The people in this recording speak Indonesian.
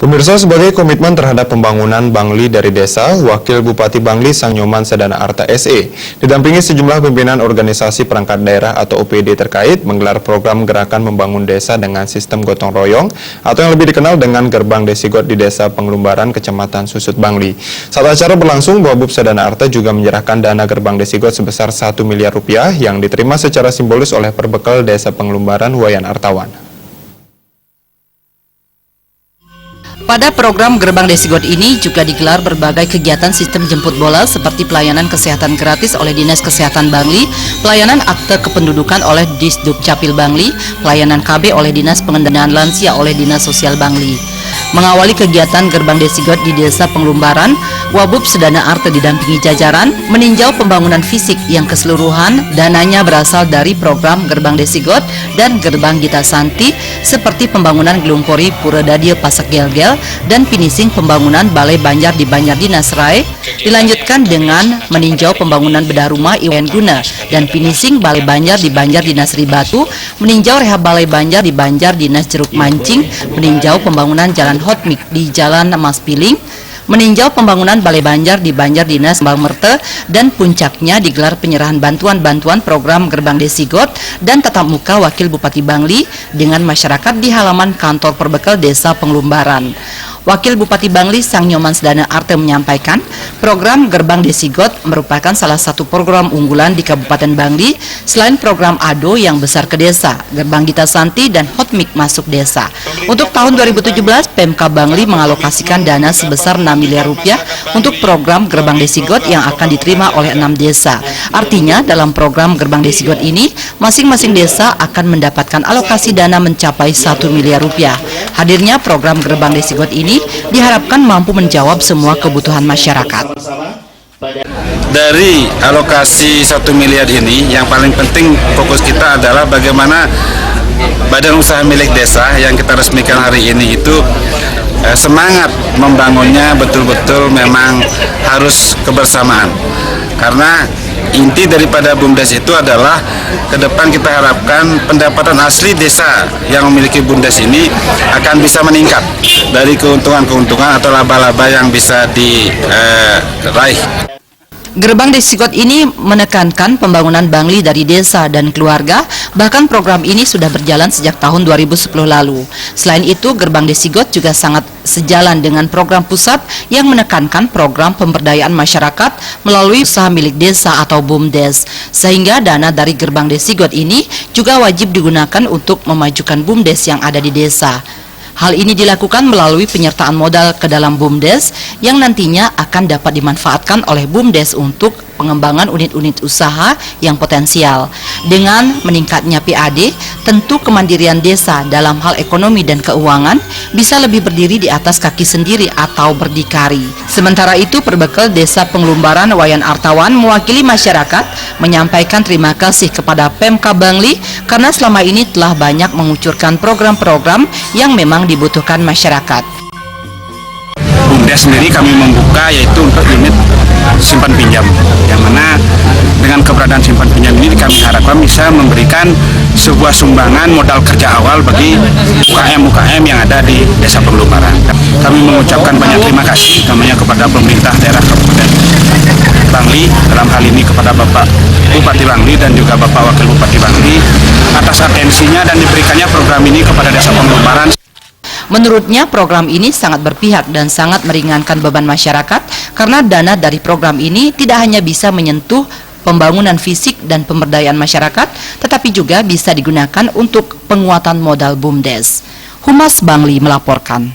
Pemirsa, sebagai komitmen terhadap pembangunan Bangli dari desa, Wakil Bupati Bangli Sang Nyoman Sedana Arta SE didampingi sejumlah pimpinan organisasi perangkat daerah atau OPD terkait menggelar program gerakan membangun desa dengan sistem gotong royong atau yang lebih dikenal dengan Gerbang Desigot di Desa Pengelumbaran, Kecamatan Susut, Bangli. Saat acara berlangsung, Wabub Sedana Arta juga menyerahkan dana Gerbang Desigot sebesar 1 miliar rupiah yang diterima secara simbolis oleh Perbekal Desa Pengelumbaran Wayan Artawan. Pada program Gerbang Desigot ini juga digelar berbagai kegiatan sistem jemput bola seperti pelayanan kesehatan gratis oleh Dinas Kesehatan Bangli, pelayanan akte kependudukan oleh Disduk Capil Bangli, pelayanan KB oleh Dinas Pengendalian Lansia oleh Dinas Sosial Bangli. Mengawali kegiatan Gerbang Desigot di Desa Pengelumbaran, Wabub Sedana Arta didampingi jajaran meninjau pembangunan fisik yang keseluruhan dananya berasal dari program Gerbang Desigot dan Gerbang Gita Santi seperti pembangunan Gelumpori Pura Dadio Pasak Gelgel dan finishing pembangunan Balai Banjar di Banjar Dinas Rai, dilanjutkan dengan meninjau pembangunan bedah rumah Iwan Guna dan finishing Balai Banjar di Banjar Dinas Ribatu, meninjau rehab Balai Banjar di Banjar Dinas Jeruk Mancing, meninjau pembangunan Jalan Hotmik di Jalan Mas Piling, meninjau pembangunan Balai Banjar di Banjar Dinas Bang Merte, dan puncaknya digelar penyerahan bantuan-bantuan program Gerbang Desigot dan tatap muka Wakil Bupati Bangli dengan masyarakat di halaman kantor Perbekal Desa Pengelumbaran. Wakil Bupati Bangli Sang Nyoman Sedana Arta menyampaikan, program Gerbang Desigot merupakan salah satu program unggulan di Kabupaten Bangli selain program ADO yang besar ke desa, Gerbang Gita Santi dan Hotmik masuk desa. Untuk tahun 2017, Pemkab Bangli mengalokasikan dana sebesar 6 miliar rupiah untuk program Gerbang Desigot yang akan diterima oleh 6 desa. Artinya, dalam program Gerbang Desigot ini, masing-masing desa akan mendapatkan alokasi dana mencapai 1 miliar rupiah. Hadirnya program Gerbang Desigot ini diharapkan mampu menjawab semua kebutuhan masyarakat. Dari alokasi 1 miliar ini, yang paling penting fokus kita adalah bagaimana badan usaha milik desa yang kita resmikan hari ini itu semangat membangunnya betul-betul memang harus kebersamaan. Karena inti daripada BUMDes itu adalah ke depan kita harapkan pendapatan asli desa yang memiliki BUMDes ini akan bisa meningkat dari keuntungan-keuntungan atau laba-laba yang bisa diraih. Gerbang Desigot ini menekankan pembangunan Bangli dari desa dan keluarga, bahkan program ini sudah berjalan sejak tahun 2010 lalu. Selain itu, Gerbang Desigot juga sangat sejalan dengan program pusat yang menekankan program pemberdayaan masyarakat melalui usaha milik desa atau BUMDes, sehingga dana dari Gerbang Desigot ini juga wajib digunakan untuk memajukan BUMDes yang ada di desa. Hal ini dilakukan melalui penyertaan modal ke dalam BUMDes yang nantinya akan dapat dimanfaatkan oleh BUMDes untuk pengembangan unit-unit usaha yang potensial. Dengan meningkatnya PAD, tentu kemandirian desa dalam hal ekonomi dan keuangan bisa lebih berdiri di atas kaki sendiri atau berdikari. Sementara itu, Perbekal Desa Pengelumbaran Wayan Artawan mewakili masyarakat menyampaikan terima kasih kepada Pemkab Bangli karena selama ini telah banyak mengucurkan program-program yang memang dibutuhkan masyarakat. BUMDes sendiri kami membuka yaitu untuk unit simpan pinjam, yang mana dengan keberadaan simpan pinjam ini kami harapkan bisa memberikan sebuah sumbangan modal kerja awal bagi UKM-UKM yang ada di Desa Pengelumbaran. Kami mengucapkan banyak terima kasih namanya kepada pemerintah daerah Kabupaten Bangli, dalam hal ini kepada Bapak Bupati Bangli dan juga Bapak Wakil Bupati Bangli atas atensinya dan diberikannya program ini kepada Desa Pengelumbaran. Menurutnya, program ini sangat berpihak dan sangat meringankan beban masyarakat karena dana dari program ini tidak hanya bisa menyentuh pembangunan fisik dan pemberdayaan masyarakat, tetapi juga bisa digunakan untuk penguatan modal BUMDes. Humas Bangli melaporkan.